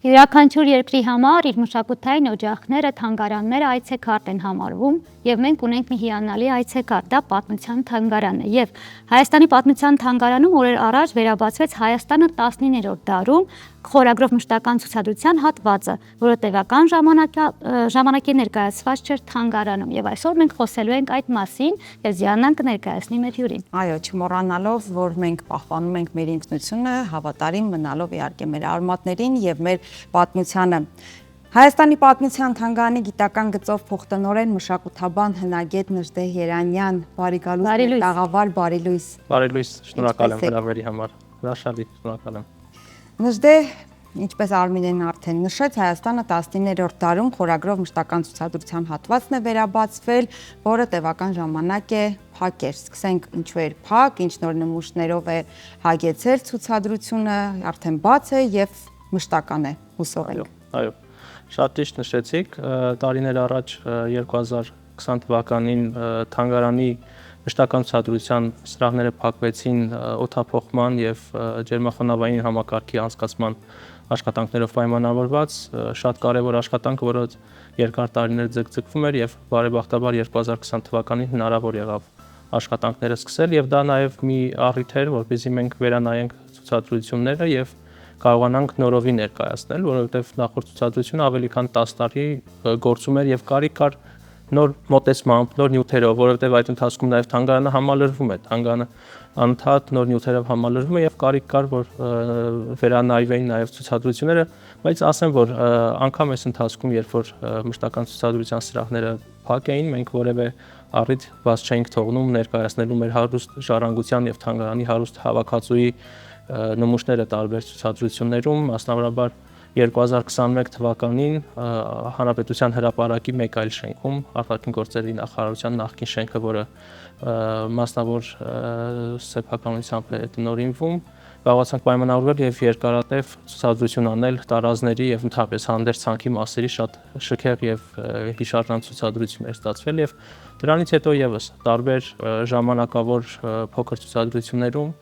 Յուրաքանչյուր երկրի համար իր մշակութային օջախները, թանգարանները այցեքարտ են համարվում, եւ մենք ունենք մի հիանալի այցեքարտ, դա պատմության թանգարանն է։ Եվ Հայաստանի պատմության թանգարանում օրեր առաջ վերաբացվեց Հայաստանը 19-րդ դարում խորագրով մշտական ցուցադրության հատվածը, որը տևական ժամանակի ներկայացված չէր թանգարանում։ Եվ այսօր մենք խոսելու ենք այդ մասին եւ Զիաննան կներկայացնի մեր հյուրին։ Այո, չմոռանալով, որ մենք պահպանում ենք մեր ինքնությունը, հավատարիմ մնալով իհարկե մեր արմատներին եւ մեր պատմությանը։ Հայաստանի պատմության թանգարանի գիտական գծով փոխտնօրեն մշակութաբան հնագետ Նժդեհ Երանյան, բարի գալուս տաղավար, բարի լույս։ Բարի լույս, շնորհակալ եմ հրավերի համար։ Հրաշալի, շնորհակալ եմ։ Նժդեհ, ինչպես Արմինեն արդեն նշեց, Հայաստանը 19-րդ դարում խորագրով մշտական ցուցադրության հատվածն է վերաբացվել, որը տևական ժամանակ է փակ էր։ Սկսենք ինչու էր փակ, ինչ նոր նմուշներով է հագեցել ցուցադրությունը, արդեն բաց է եւ մշտական է, հուսով ենք։ Այո, շատ ճիշտ նշեցիք, տարիներ առաջ 2020 թվականին թանգարանի մշտական ցուցադրության սրահները փակվեցին օդափոխման եւ ջերմախոնավային համակարգի անցկացման աշխատանքներով պայմանավորված, շատ կարևոր աշխատանք, որը երկար տարիներ ձգձգվում էր եւ բարեբախտաբար 2020 թվականին հնարավոր եղավ աշխատանքները սկսել եւ դա նաեւ մի առիթ էր, որպեսզի մենք վերանայենք ցուցադրությունները եւ կարողանանք նորովի ներկայացնել, որովհետեւ նախորդ ցուցադրությունը ավելի քան 10 տարի գործում էր եւ կարիք կար նոր մոտեցմամբ, նոր նյութերով, որովհետեւ այդ ընթացքում նաեւ թանգարանը համալրվում է, թանգարանը անընդհատ նոր նյութերով համալրվում է եւ կարիք կար, որ վերանայվեին նաեւ ցուցադրությունները, բայց ասեմ, որ անգամ այս ընթացքում, երբ որ մշտական ցուցադրության սրահները փակ էին, մենք որևէ առիթ բաց չէինք թողնում ներկայացնելու մեր հարուստ ժառանգության եւ թանգարանի հարուստ հավաքածուի նմուշները տարբեր ցուցադրություններում, մասնավորաբար 2021 թվականին Հանրապետության հրապարակի մեկ այլ շենքում, արտաքին գործերի նախարարության նախկին շենքը, որը մասնավոր սեփականությամբ է տնօրինվում, կարողացանք պայմանավորվել եւ երկարատև ցուցադրություն անել տարազների եւ ընդհանրապես հանդերձ ցանքի մասերի շատ շքեղ եւ հիշարժան ցուցադրություններ ստացվել եւ դրանից հետո եւս տարբեր ժամանակավոր փոքր ցուցադրություններում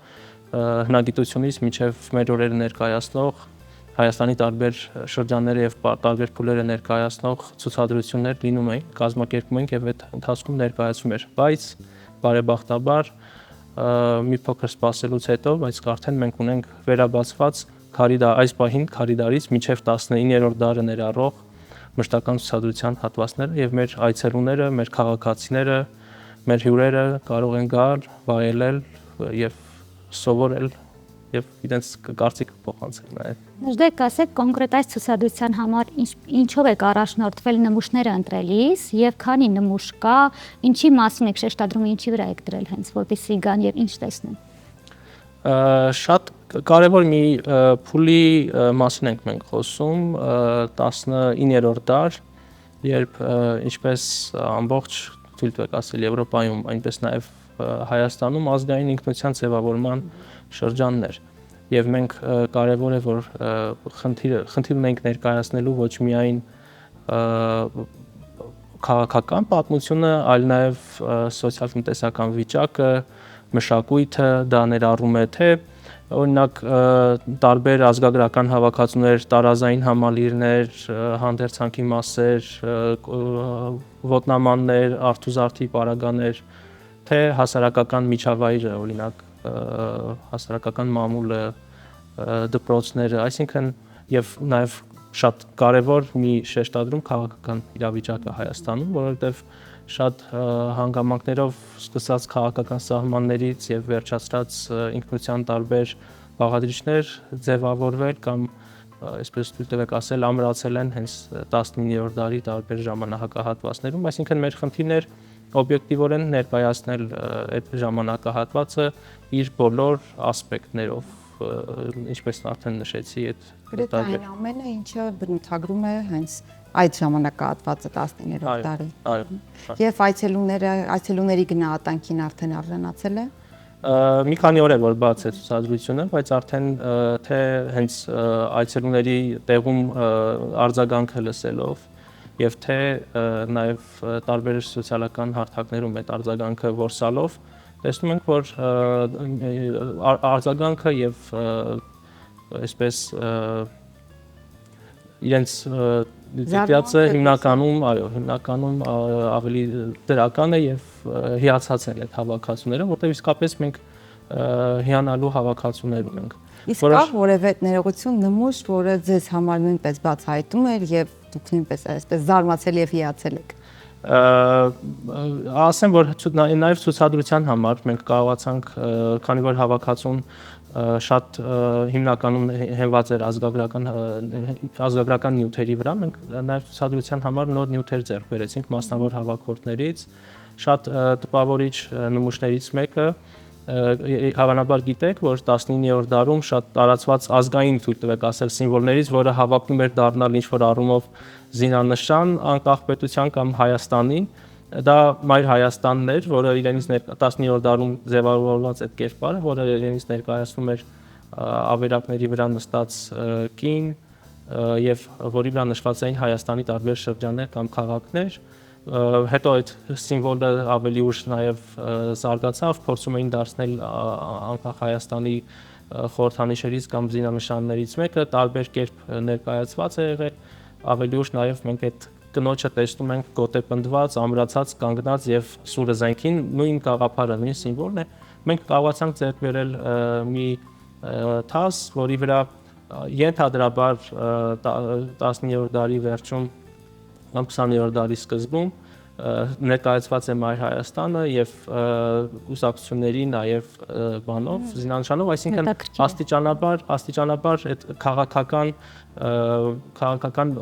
հնագիտությունից մինչև մեր օրերը ներկայացնող Հայաստանի տարբեր շրջանները եւ տարբեր փուլերը ներկայացնող ցուցադրություններ լինում էին, կազմակերպում ենք եւ այդ ընթացքում ներկայացվում էր, բայց բարեբախտաբար մի փոքր սպասելուց հետո, բայց արդեն մենք ունենք վերաբացված այս պահին Քարիդարից մինչև 19-րդ դարը ներառող մշտական ցուցադրության հատվածները եւ մեր այցելուները, մեր քաղաքացիները, մեր հյուրերը կարող են գալ, վայելել եւ սովորել եւ իրենց կարծիքը փոխանցել նաեւ։ Նժդեհ, ասեք կոնկրետ այս ցուցադրության համար ինչով եք առաջնորդվել նմուշները ընտրելիս եւ քանի նմուշ կա, ինչի մասին եք շեշտադրում, ինչի վրա եք դրել հենց, որպեսզի գան եւ ինչ տեսնեն։ Շատ կարևոր մի փուլի մասին ենք մենք խոսում, 19-րդ դար, երբ ինչպես ամբողջ թույլ տվեք ասել Եվրոպայում, այնպես նաեւ Հայաստանում ազգային ինքնության ձևավորման շրջաններ եւ մենք կարեւոր է որ խնդիր ունենք ներկայացնելու ոչ միայն քաղաքական պատմությունը, այլ նաեւ սոցիալ-տնտեսական վիճակը, մշակույթը, դա ներառում է թե օրինակ տարբեր ազգագրական հավաքածուներ, տարազային համալիրներ, հանդերձանքի մասեր, ոտնամաններ, արթուզարդի պարագաներ, թե հասարակական միջավայրը, օրինակ հասարակական մամուլը, դպրոցները, այսինքն եւ նաեւ շատ կարեւոր մի շեշտադրում քաղաքական իրավիճակը Հայաստանում, որովհետեւ շատ հանգամանքներով սկսած քաղաքական սահմաններից եւ վերջացած ինքնության տարբեր բաղադրիչներ ձևավորվել կամ այսպես թույլ տվեք ասել ամրացել են հենց 19-րդ դարի տարբեր ժամանակահատվածներում, այսինքն մեր խնդիրն էր օբյեկտիվորեն ներկայացնել այդ ժամանակահատվածը իր բոլոր ասպեկտներով, ինչպես արդեն նշեցի, այդ այն ամենը, ինչը բնութագրում է հենց այդ ժամանակահատվածը 19-րդ դարի։ Այո։ Եվ այցելուների գնահատանքին արդեն արժանացել է։ Մի քանի օր է որ բաց է ցուցադրությունը, բայց արդեն թե հենց այցելուների տեղում արձագանքը լսելով եւ թե նաեւ տարբեր սոցիալական հարթակներում այդ արձագանքը որսալով տեսնում ենք որ արձագանքը եւ այսպես իրենց դիտվածը հիմնականում ավելի դրական է եւ հիացած են այդ հավաքածուները, որտեղ իսկապես մենք հիանալու հավաքածուներ ունենք։ Իսկ կա որևէ ներողություն նմուշ, որը ձեզ համար նույնպես բացահայտում էր եւ դուք նույնպես այսպես զարմացել եւ հիացել եք։ Ասեմ, որ նաեւ ցուցադրության համար մենք կարողացանք, քանի որ հավաքածուն շատ հիմնականում հենված էր ազգագրական նյութերի վրա, մենք նաեւ ցուցադրության համար նոր նյութեր ձեռք բերեցինք մասնավոր հավաքորդներից, շատ տպավորիչ նմուշներից մեկը հավանաբար գիտեք, որ 19-րդ դարում շատ տարածված ազգային թույլ տվեք ասել սիմվոլներից, որը հավակնում էր դառնալ ինչ-որ առումով զինանշան անկախ պետության կամ Հայաստանի, դա Մայր Հայաստանն էր, որը իրենից 19-րդ դարում ձևավորված այդ կերպարը, որը իրենից ներկայացնում էր ավերակների վրա նստած կին եւ որի վրա նշված էին Հայաստանի տարբեր շրջաններ կամ քաղաքներ, հետո այդ սիմվոլը ավելի ուշ նաև զարգացավ, փորձում էին դարձնել անկախ Հայաստանի խորհրդանիշերից կամ զինանշաններից մեկը, տարբեր կերպ ներկայացված է եղել, ավելի ուշ նաև մենք այդ կնոջը տեսնում ենք գոտեպնդված, ամրացած, կանգնած եւ սուրը զենքին, նույն գաղափարը, նույն սիմվոլն է, մենք կարողացանք ձեռք բերել մի թաս, որի վրա ենթադրաբար 19-րդ դարի վերջում կամ 20-րդ դարի սկզբում ներկայացված է Մայր Հայաստանը եւ կուսակցությունների նաեւ բանով զինանշանով, այսինքն աստիճանաբար այդ քաղաքական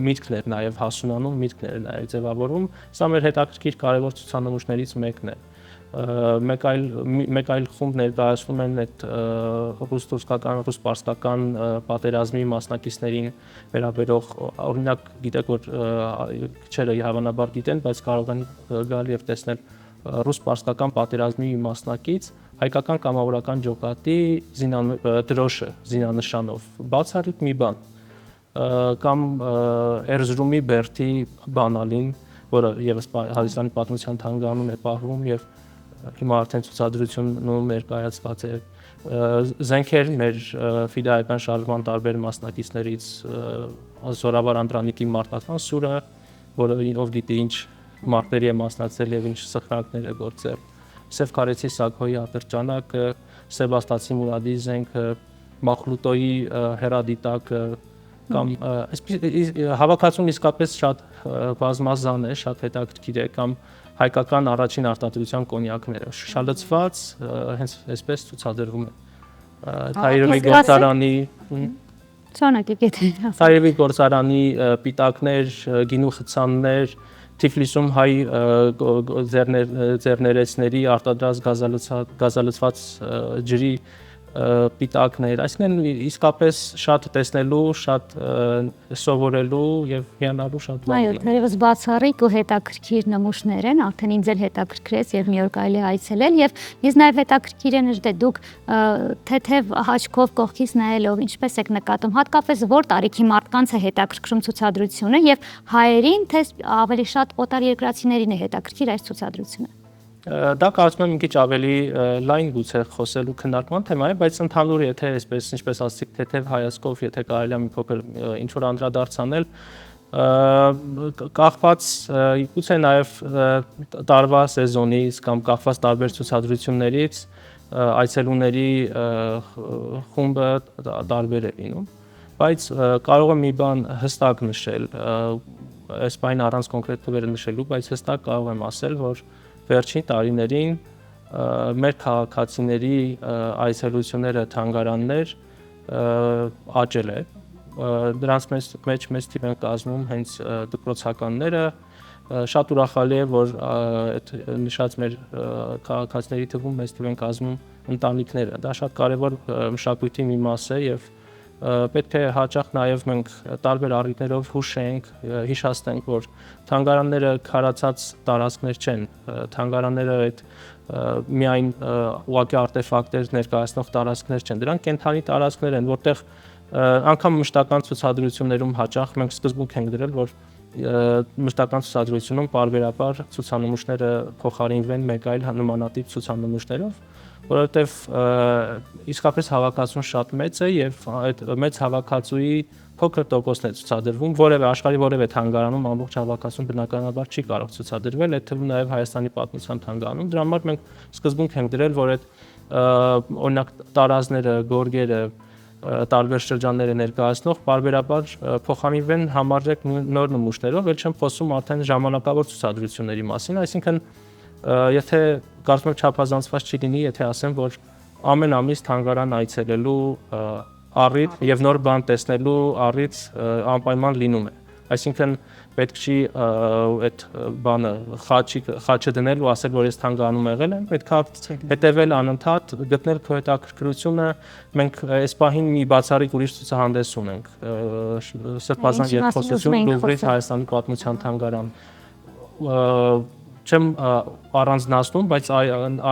միտքներ նաեւ հասունանում, միտքներ նաեւ ձևավորում, սա մեր հետաքրքիր կարևոր ցուցանմուշներից մեկն է։ Մեկ այլ խումբ ներկայացնում են այդ ռուս-պարսկական պատերազմի մասնակիցներին վերաբերող, օրինակ գիտեք, որ քչերը հավանաբար գիտեն, բայց կարող են գալ եւ տեսնել ռուս-պարսկական պատերազմի մասնակից հայկական կամավորական ջոկատի դրոշը զինանշանով, բացառիկ մի բան, կամ Էրզրումի Բերդի բանալին, որը եւս Հայաստանի պատմության թանգարանում է պահվում եւ հիմա արդեն ցուցադրությունում ներկայացված է, զենքեր մեր ֆիդայական շարժման տարբեր մասնակիցներից, Զորավար Անդրանիկի մարտական սուրը, որը ով գիտի ինչ մարտերի է մասնակցել եւ ինչ սխրանքներ է գործել, Սև Քարեցի Սակհոյի ատրճանակը, Սեբաստացի Մուրադի զենքը, Մախլուտոյի հերադիտակը, կամ հավաքածուն իսկապես շատ բազմազան է, շատ հետաքրքիր է, կամ հայկական առաջին արտադրության կոնյակները շշալցված հենց այսպես ցուցադրվում է Թայրևի գործարանի պիտակներ, գինու խցաններ, Թիֆլիսում հայ ձեռներեցների արտադրած գազալցված ջրի պիտակներ, այսինքն իսկապես շատ տեսնելու, շատ սովորելու եւ հիանալու շատ բան։ Այո, թերևս բացառիկ ու հետաքրքիր նմուշներ են, արդեն ինձ էլ հետաքրքրեց եւ մի օր կարելի է այցելել եւ ինձ նաեւ հետաքրքիր է նշել դուք թեթև հաճկով կողքից նայելով ինչպես եք նկատում, հատկապես որ տարիքի մարդկանց է հետաքրքրում ցուցադրությունը եւ հայերին թե ավելի շատ օտար երկրացիներին է հետաքրքիր այս ցուցադրությունը։ Դա կարծում եմ մի քիչ ավելի լայն գուցե խոսելու քննարկման թեմա է, բայց ընդհանուր եթե այսպես ինչպես ասացիք թեթև հայացքով եթե կարելի է մի փոքր ինչ որ անդրադարձ անել, կախված գուցե նաև տարվա սեզոնից կամ կախված տարբեր ցուցադրություններից այցելուների խումբը տարբեր է լինում, բայց կարող եմ մի բան հստակ նշել, այս բանը առանց կոնկրետ թվերը նշելու, բայց հստակ կարող եմ ասել, որ վերջին տարիներին մեր քաղաքացիների այցելությունները թանգարաններ աճել է, դրանց մեջ մեծ թիվ են կազմում հենց դպրոցականները, շատ ուրախալի է, որ այդ նշած մեր քաղաքացիների թվում մեծ թիվ են կազմում ընտանիքները, դա շատ կարևոր մշակույթի մի մաս է եւ պետք է հաճախ նաև մենք տարբեր առիթներով հուշենք, հիշեցնենք, որ թանգարանները քարացած տարածքներ չեն, թանգարանները այդ միայն ուղղակի արտեֆակտներ ներկայացնող տարածքներ չեն, դրանք կենթանի տարածքներ են, որտեղ անգամ մշտական ցուցադրություններում հաճախ մենք սկզբունք ենք դրել, որ մշտական ցուցադրությունում պարբերաբար ցուցանմուշները փոխարինվեն մեկ այլ նմանատիպ ցուցանմուշներով, որովհետև իսկապես հավաքածուն շատ մեծ է եւ այդ մեծ հավաքածուի փոքր տոկոսն է ցուցադրվում, որևէ աշխարհի որևէ թանգարանում ամբողջ հավաքածուն բնականաբար չի կարող ցուցադրվել, այդ թվում նաեւ Հայաստանի պատմության թանգարանում։ Դրա համար մենք սկզբունք ենք դրել, որ այդ օրինակ տարազները, գորգերը, տարբեր շրջանները ներկայացնող բարբերաբար փոխանցվեն համարժեք նոր նմուշներով, ել չեմ խոսում արդեն ժամանակավոր ցուցադրությունների մասին, այսինքն եթե կարծում եմ չափազանցված չի լինի, եթե ասեմ, որ ամեն ամիս թանգարան այցելելու առիթ եւ նոր բան տեսնելու առիթ անպայման լինում է։ Այսինքն պետք չի այդ բանը խաչը դնել ու ասել, որ ես թանգարանում եղել եմ, պետք է հետևել անընդհատ, գտնել քո հետաքրքրությունը։ Մենք այս պահին մի բացառիկ ուրիշ ցուցահանդես ունենք, Սրբազան երկխոսություն Լուվրից Հայաստանի պատմության թանգարան։ Չեմ առանձնացնում, բայց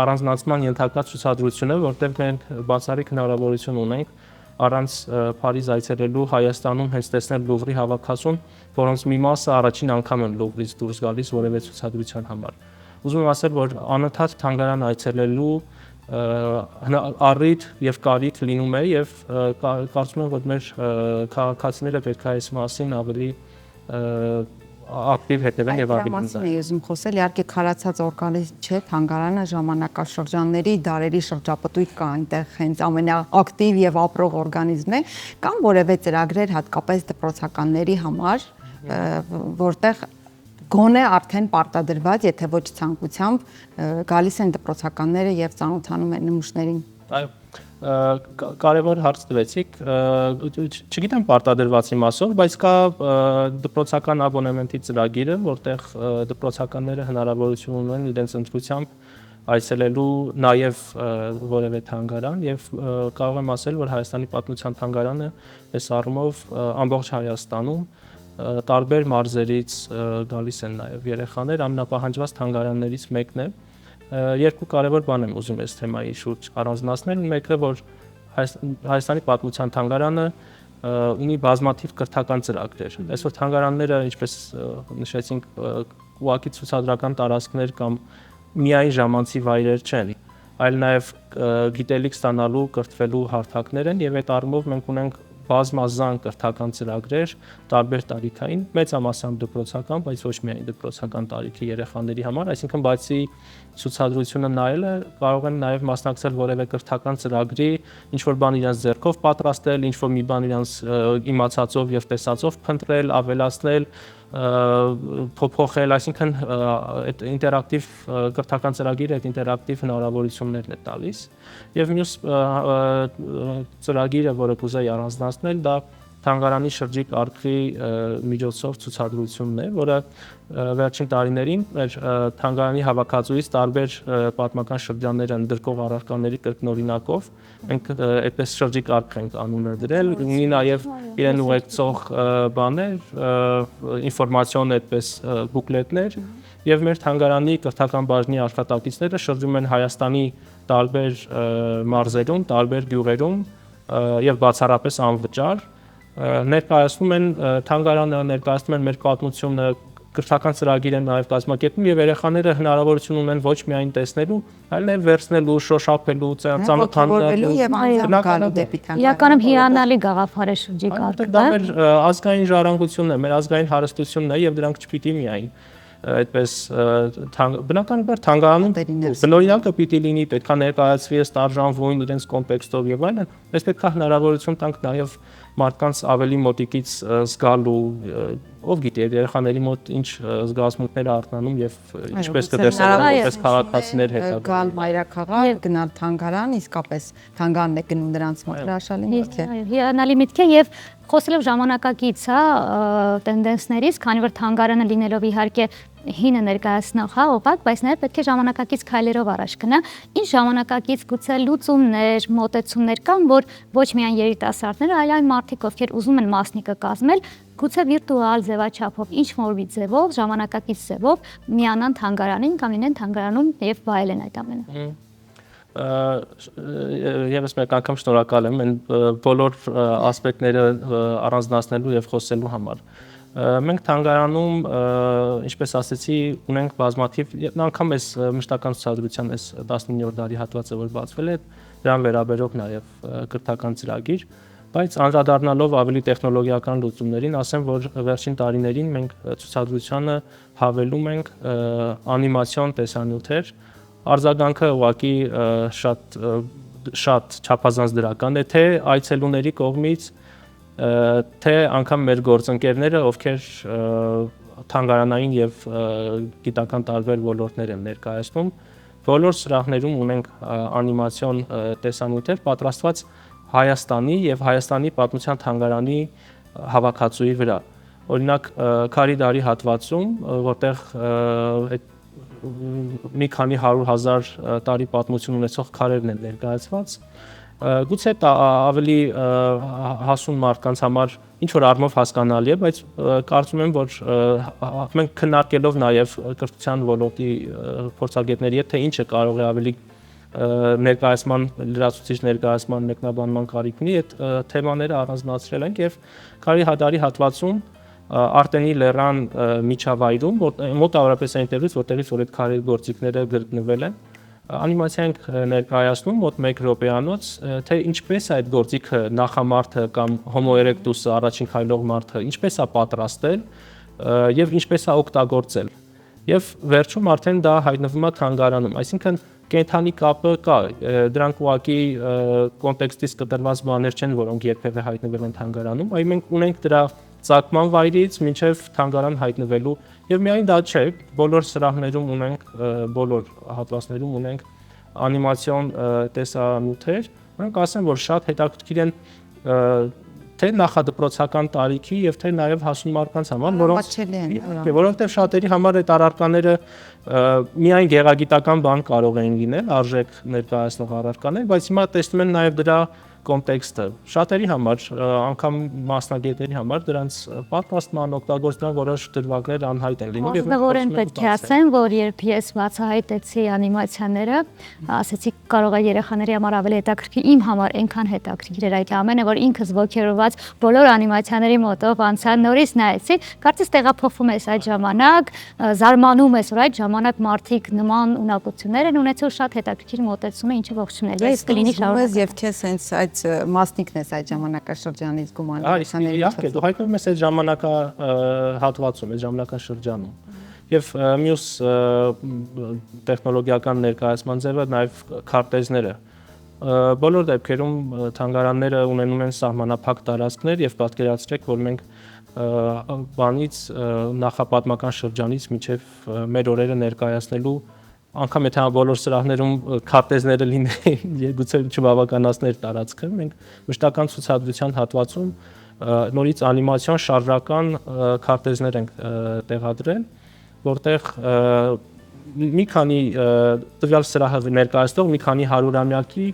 առանձնացման ենթակա ցուցադրությունը, որտեղ մենք բացառիկ հնարավորություն ունենք առանց Փարիզ այցելելու Հայաստանում հենց տեսնել Լուվրի հավաքածուն, որոնց մի մասը առաջին անգամ են Լուվրից դուրս գալիս որևէ ցուցադրության համար։ Ուզում եմ ասել, որ անընդհատ թանգարան այցելելու առիթ եւ կարիք լինում է եւ կարծում եմ, որ մեր քաղաքացիները պետք է այս մասին ավելի ակտիվ հետևեն եւ ավելի Դրամասին է ուզում խոսել, իհարկե քարացած օրգանիզմ չէ, թանգարանը ժամանակաշրջանների դարերի շրջապտույտ կա այնտեղ հենց ամենաակտիվ եւ ապրող օրգանիզմն է, կամ որևէ ծրագրեր հատկապես դպրոցականների համար, որտեղ գոնե արդեն պարտադրված, եթե ոչ ցանկությամբ գալիս են դպրոցականները եւ ծանոթանում են նմուշներին։ Այո, կարևոր հարց տվեցիք, չգիտեմ պարտադրվածի մասով, բայց կա դպրոցական աբոնեմենտի ծրագիրը, որտեղ դպրոցականները հնարավորություն ունեն իրենց ընտրությամբ այցելելու նաև որևէ թանգարան եւ կարող եմ ասել, որ Հայաստանի պատմության թանգարանը այս առումով ամբողջ Հայաստանում տարբեր մարզերից գալիս են նաև երեխաներ, ամենապահանջված թանգարաններից մեկն է։ Երկու կարևոր բան եմ ուզում այս թեմայի շուրջ առանձնացնել, մեկը որ Հայաստանի պատմության թանգարանը ունի բազմաթիվ կրթական ծրագրեր։ Այսօր թանգարանները, ինչպես նշեցինք, ուղղակի ցուցադրական տարածքներ կամ միայն ժամանցի վայրեր չեն, այլ նաև գիտելիք ստանալու, կրթվելու հարթակներ են եւ այդ առումով մենք ունենք բազմազան կրթական ծրագրեր տարբեր տարիքային, մեծամասամբ դպրոցական, բայց ոչ միայն դպրոցական տարիքի երեխաների համար, այսինքն բացի ցուցադրությունը նայելը կարող են նաև մասնակցել որևէ կրթական ծրագրի, ինչ որ բան իրենց ձեռքով պատրաստել, ինչ որ մի բան իրենց իմացածով եւ տեսածով փնտրել, ավելացնել, փոփոխել, այսինքն այդ ինտերակտիվ կրթական ծրագիրը այդ ինտերակտիվ հնարավորություններն է տալիս եւ մյուս ծրագիրը, որը կուզեի առանձնացնել, դա թանգարանի շրջիկ արխի միջոցով ցուցադրությունն է, որը վերջին տարիներին մեր թանգարանի հավաքածուից տարբեր պատմական շրջաններ ընդգրկող առարկաների կրկնօրինակով մենք այդպես շրջիկ արխ ենք անունը դրել, ունի նաև իրեն ուղեկցող բաներ, ինֆորմացիոն այդպես բուկլետներ եւ մեր թանգարանի կրթական բաժնի աշխատակիցները շրջում են Հայաստանի տարբեր մարզերում, տարբեր գյուղերում եւ բացառապես անվճար ներկայացնում են թանգարանը, ներկայացնում են մեր պատմությունը, կրթական ծրագիր են նաև կազմակերպում եւ երեխաները հնարավորություն ունեն ոչ միայն տեսնելու, այլ նաև վերցնելու, շոշափելու, ծանոթանալու եւ անձնական դեպի թանգարան։ Իրականում հիանալի գաղափար է շրջիկ արխը։ Դա մեր ազգային ժառանգությունն է, մեր ազգային հարստությունն է եւ դրանք չպիտի միայն այդպես բնականաբար թանգարանում բնօրինակը պիտի լինի, պետքա ներկայացվի ըստ արժանվույն իրենց կոնտեքստով եւ այլն, բայց պետքա հնարավորություն տանք նաեւ մարդկանց ավելի մոտիկից զգալու, ով գիտի, երեխաների մոտ ինչ զգացմունքներ արթնանում եւ ինչպես կտեսնեն որպես քաղաքացիներ հետագա։ Գալ մայրաքաղաք, գնալ թանգարան, իսկապես թանգարանն է գնում նրանց մոտ, հրաշալի միտք է։ Հիանալի միտք է եւ խոսելով ժամանակակից, տենդենսներից, քանի որ թանգարանը լինելով իհարկե հինը ներկայացնող, օղակ, բայց նաև պետք է ժամանակակից քայլերով առաջ գնա։ Ինչ ժամանակակից գուցե լուծումներ, մոտեցումներ կան, որ ոչ միայն երիտասարդները, այլ այն մարդիկ, ովքեր ուզում են մասնիկը կազմել, գուցե վիրտուալ ձևաչափով, ինչ որ մի ձևով, ժամանակակից ձևով միանան թանգարանին կամ լինեն թանգարանում եւ վայելեն այդ ամենը։ Եվս մեկ անգամ շնորհակալ եմ այն բոլոր ասպեկտները առանձնացնելու եւ խոսելու համար։ Մենք թանգարանում, ինչպես ասեցի, ունենք բազմաթիվ, անգամ այս մշտական ցուցադրության այս 19-րդ դարի հատվածը, որ բացվել է, դրան վերաբերող նաև կրթական ծրագիր, բայց անդրադառնալով ավելի տեխնոլոգիական լուծումներին, ասեմ, որ վերջին տարիներին մենք ցուցադրությանը հավելում ենք անիմացիոն տեսանյութեր, արձագանքը ուղղակի շատ չափազանց դրական է, թե այցելուների կողմից, թե անգամ մեր գործընկերները, ովքեր թանգարանային եւ գիտական տարբեր ոլորտներ են ներկայացնում, բոլոր սրահներում ունենք անիմացիոն տեսանյութեր պատրաստված Հայաստանի եւ Հայաստանի պատմության թանգարանի հավաքածուի վրա։ Օրինակ, քարի դարի հատվածում, որտեղ մի քանի 100,000 տարի պատմություն ունեցող քարերն են ներկայացված, գուցե դա ավելի հասուն մարդկանց համար ինչ որ առումով հասկանալի է, բայց կարծում եմ, որ մենք քննարկելով նաև կրթության ոլորտի փորձագետների հետ, թե ինչը կարող է ավելի ներկայացման, լրացուցիչ ներկայացման մեկնաբանման կարիք ունի, այդ թեմաները առանձնացրել ենք եւ քարի դարի հատվածում Արտենի լեռան միջավայրում, մոտավորապես այնտեղից, որտեղից որ այդ քարի գործիքները գտնվել են, անիմացիա ենք ներկայացնում մոտ 1 րոպեանոց, թե ինչպես է այդ գործիքը նախամարդը կամ Homo erectus-ը առաջին քայլող մարդը, ինչպես է պատրաստել եւ ինչպես է օգտագործել։ Եվ վերջում արդեն դա հայտնվում է թանգարանում, այսինքն կենթանի կապը կա, դրանք ուղղակի կոնտեքստից կտրված բաներ չեն, որոնք երբևէ հայտնվել են թանգարանում, այլ մենք ունենք դրա ծագման վայրից մինչև թանգարան հայտնվելու եւ միայն դա չէ, բոլոր սրահներում ունենք, բոլոր հատվածներում ունենք անիմացիոն տեսանյութեր, որոնք ասեմ, որ շատ հետաքրքիր են թե նախադպրոցական տարիքի եւ թե նաեւ հասուն մարդկանց համար, որովհետեւ շատերի համար այդ առարկաները միայն գեղագիտական բան կարող են լինել, արժեք ներկայացնող առարկաներ, բայց հիմա տեսնում են նաեւ դրա կոնտեքստը շատերի համար, անգամ մասնագետների համար դրանց պատրաստման օգտագործման որոշ դրվագներ անհայտ են լինում եւ որն պետք է ասեմ, որ երբ ես բացահայտեցի անիմացիաները, ասեցի կարող է երեխաների համար ավելի հետաքրքիր, իմ համար այնքան հետաքրքիր էր այդ ամենը, որ ինքս ոգևորված բոլոր անիմացիաների մոտով անցա, նորից նայեցի, կարծես տեղափոխվում ես այդ ժամանակ, զարմանում ես, որ այդ ժամանակ մարդիկ նման ունակություններ են ունեցել, շատ հետաքրքիր մոտեցում է, ինչը ողջունելի է, իսկ կլինի շարունակ։ Եվ քեզ հենց այդ մասնիկն ես այդ ժամանակաշրջանից գումարել։ Իհարկե, դու հայտնվում ես այդ ժամանակահատվածում, այդ ժամանակաշրջանում։ Եվ մյուս տեխնոլոգիական ներկայացման ձևը նաև քարտեզները։ Բոլոր դեպքերում թանգարանները ունենում են սահմանափակ տարածքներ եւ պատկերացրեք, որ մենք բանից նախապատմական շրջանից մինչև մեր օրերը ներկայացնելու անգամ եթե բոլոր սրահներում քարտեզները լինեն, գուցե չբավականացներ տարածքը, մենք մշտական ցուցադրության հատվածում նորից անիմացիոն շարժական քարտեզներ ենք տեղադրել, որտեղ մի քանի տվյալ սրահը ներկայացնող մի քանի 100-ամյակի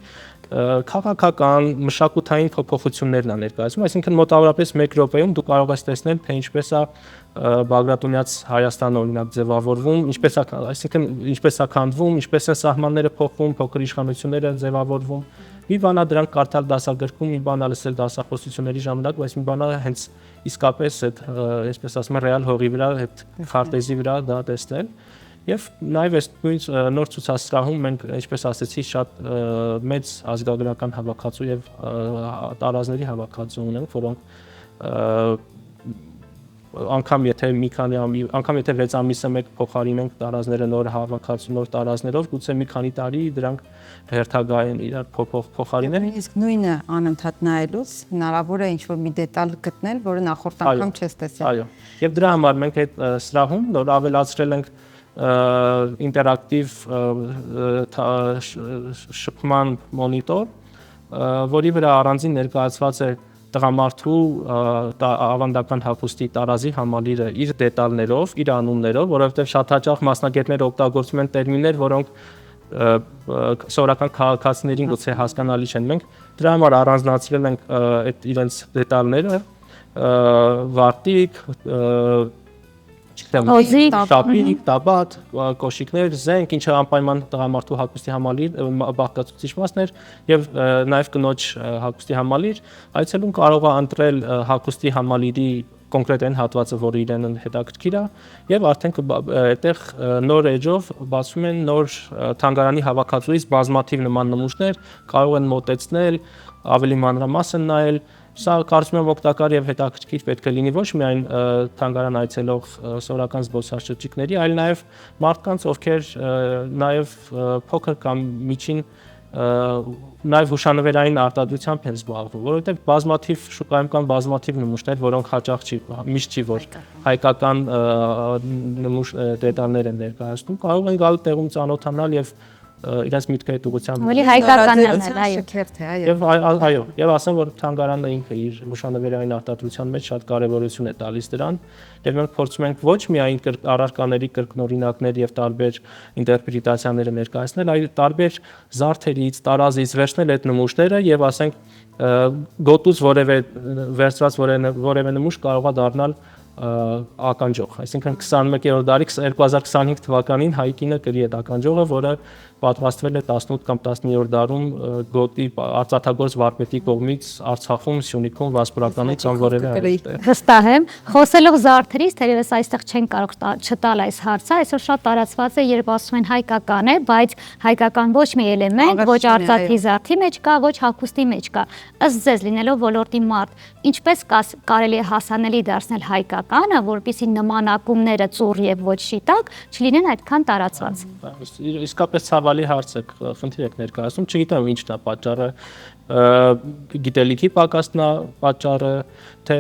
քաղաքական, մշակութային փոփոխություններն են ներկայացում, այսինքն մոտավորապես 1 րոպեում դու կարող ես տեսնել, թե ինչպես է Բագրատունյաց Հայաստանը օրինակ ձևավորվում, այսինքն ինչպես է քանդվում, ինչպես են սահմանները փոխվում, փոքր իշխանությունները ձևավորվում։ Մի բան է դրանք կարդալ դասագրքում, մի բան է լսել դասախոսությունների ժամանակ, բայց մի բան է հենց իսկապես այդ, այսպես ասում են, ռեալ հողի վրա, այդ քարտեզի վրա դա տեսնել։ Եվ նաև այս նոր ցուցասրահում մենք, ինչպես ասեցի, շատ մեծ ազգագրական հավաքածու եւ տարազների հավաքածու ունենք, որոնք անգամ եթե մի քանի անգամ եթե 6 ամիսը մեկ փոխարինենք տարազները նոր հավաքածու նոր տարազներով, գուցե մի քանի տարի դրանք հերթագային իրար փոխարինեն։ Իսկ նույնը անընդհատ նայելուց հնարավոր է ինչ-որ մի դետալ գտնել, որը նախորդ անգամ չես տեսել։ Այո։ Եվ դրա համար մենք այդ սրահում նոր ավելացրել ենք ինտերակտիվ շփման մոնիտոր, որի վրա առանձին ներկայացված է տղամարդու ավանդական հագուստի տարազի համալիրը իր դետալներով, իր անուններով, որովհետև շատ հաճախ մասնագետները օգտագործում են տերմիններ, որոնք սովորական քաղաքացիներին գուցե հասկանալի չեն։ Մենք դրա համար առանձնացրել ենք այդ իրենց դետալները, վարտիք, շապիկ, տաբատ, կոշիկներ, զենք, ինչը անպայման տղամարդու հագուստի համալիր բաղկացուցիչ մասն էր եւ նաեւ կնոջ հագուստի համալիր, այցելուն կարող է ընտրել հագուստի համալիրի կոնկրետ այն հատվածը, որը իրեն հետաքրքիր է, եւ արդեն այդտեղ նոր էջով բացվում են նոր թանգարանի հավաքածուից բազմաթիվ նման նմուշներ, կարող են մոտեցնել, ավելի մանրամասն նայել։ Սա կարծում եմ օգտակար եւ հետաքրքիր պետք է լինի ոչ միայն թանգարան այցելող սովորական զբոսաշրջիկների, այլ նաեւ մարդկանց, ովքեր նաեւ փոքր կամ միջին նաև հուշանվերային արտադրությամբ են զբաղվում, որովհետև բազմաթիվ շուկայում կան բազմաթիվ նմուշներ, որոնք հաճախ միշտ չի, որ հայկական նմուշ դետալներ են ներկայացնում, կարող են գալ տեղում ծանոթանալ եւ իրենց միտքը այդ ուղղությամբ ավելի հայկականն է, այո։ Շքերթ է, այո։ Եվ այո, եւ ասեմ, որ թանգարանը ինքը իր հուշանվերային արտադրության մեջ շատ կարեւորություն է տալիս դրան, եւ մենք փորձում ենք ոչ միայն առարկաների կրկնօրինակներ եւ տարբեր ինտերպրետացիաները ներկայացնել, այլ տարբեր զարդերից, տարազից վերցնել այդ նմուշները եւ ասենք գոտուց որևէ վերցված որևէ նմուշ կարողա դառնալ ականջող, այսինքն 21-րդ դարի 2025 թվականին Հայկինը կրի այդ ականջողը, որը պատրաստվել է 18 կամ 19-րդ դարում գոտի արծաթագործ վարպետի կողմից Արցախում, Սյունիքում, Վասպուրականում կամ որևէ այլ։ Վստահ եմ, խոսելով զարդերից, թերևս այստեղ չեն կարող չտալ այս հարցը, այսօր շատ տարածված է, երբ ասում են հայկական է, բայց հայկական ոչ մի էլեմենտ, ոչ արծաթի զարդի մեջ կա, ոչ հագուստի մեջ կա։ Ըստ ձեզ լինելով ոլորտի մարդ, ինչպես կարելի է հասանելի դարձնել հայկականը, որպեսզի նմանակումները ծուռ եւ ոչ շիտակ չլինեն այդքան տարածված։ Իսկապես ցավալի հարց է, խնդիր եք ներկայացնում, չգիտեմ ինչն է պատճառը, գիտելիքի պակասն է պատճառը, թե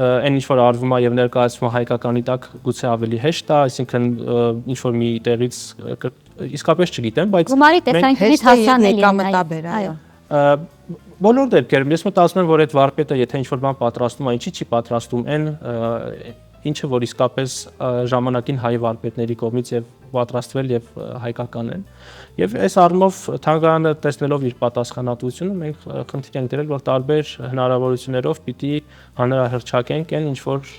այն ինչ որ արվում է եւ ներկայացվում է հայկականի տակ գուցե ավելի հեշտ է, այսինքն ինչ որ մի տեղից իսկապես չգիտեմ, բայց գումարի տեսանկյունից հասանելի է, այո։ Բոլոր դեպքերում ես մտածում եմ, որ այդ վարպետը եթե ինչ-որ բան պատրաստում է, ինչի չի պատրաստում այն ինչը որ իսկապես ժամանակին հայ վարպետների կողմից եւ պատրաստվել եւ հայկական են։ Եւ այս առումով թանգարանը տեսնելով իր պատասխանատվությունը մենք խնդիր ենք դրել, որ տարբեր հնարավորություններով պիտի հանրահրճակենք այն ինչ որ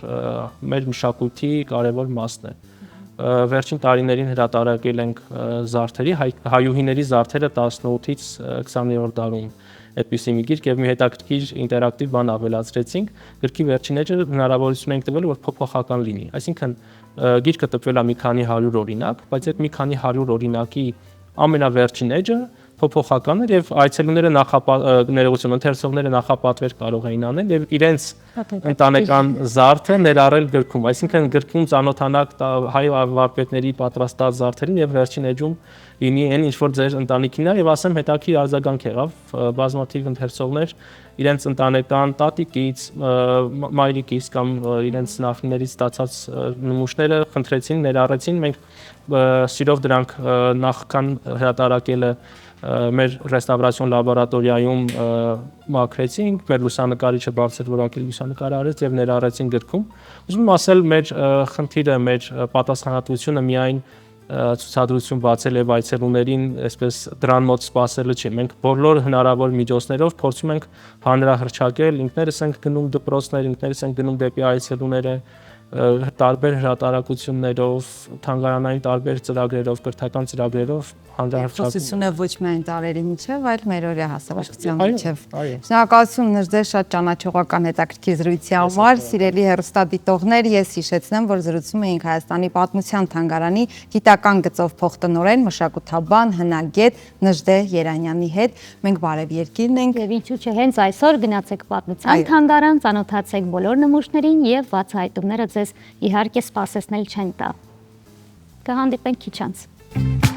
մեր մշակույթի կարևոր մասն է։ Վերջին տարիներին հրատարակել ենք զարդերի հայուհիների զարդերը 18-ից 20-րդ դարում այդպիսի մի գիրք եւ մի հետաքրքիր ինտերակտիվ բան ավելացրեցինք, գրքի վերջին էջը հնարավորություն ենք տվել, որ փոփոխական լինի։ Այսինքն գիրքը տպվել է մի քանի 100 օրինակ, բայց այդ մի քանի 100 օրինակի ամենավերջին էջը փոփոխական էր եւ այցելուները ներողություն ընթերցողները նախապատվեր կարող էին անել եւ իրենց ընտանեկան զարդը ներառել գրքում, այսինքն գրքում ծանոթանաք հայ վարպետների պատրաստած զարդերին եւ վերջին էջում լինի այն ինչ որ ձեր ընտանիքին է եւ ասեմ հետաքրքիր արձագանք եղավ բազմաթիվ ընթերցողներ իրենց ընտանեկան տատիկից, մայրիկից կամ իրենց նախնիներից ստացած նմուշները խնդրեցին, ներառեցին, մենք սիրով դրանք նախքան հրատարակելը մեր ռեստավրացիոն լաբորատորիայում մաքրեցինք, մեր լուսանկարիչը բարձր որակի լուսանկար արեց եւ ներառեցին գրքում։ Ուզում եմ ասել, մեր խնդիրը, մեր պատասխանատվությունը միայն ցուցադրություն բացել եւ այցելուներին այսպես դրան մոտ սպասելը չի։ Մենք բոլոր հնարավոր միջոցներով փորձում ենք հանրահրճակել, ինքներս ենք գնում դպրոցներ, ինքներս ենք գնում դեպի այցելուները տարբեր հրատարակություններով, թանգարանային տարբեր ծրագրերով, կրթական ծրագրերով հանրահրճակությունը ոչ միայն տարերի միջև, այլ մերօրյա հասարակության միջև։ Շնորհակալություն Նժդե շատ ճանաչողական հետաքրքիր զրույցի համար, սիրելի հեռուստադիտողներ, ես հիշեցնեմ, որ զրուցում էինք Հայաստանի պատմության թանգարանի գիտական գծով փոխտնօրեն, մշակութաբան, հնագետ Նժդե Երանյանի հետ։ Մենք բարև երկիրն ենք։ Եվ ինչու՞ չէ, հենց այսօր գնացեք պատմության թանգարան, ծանոթացեք բոլոր նմուշներին եւ բացահայտումները ձեզ իհարկե սպասեցնել չեն տա։ Կհանդիպենք քիչ անց։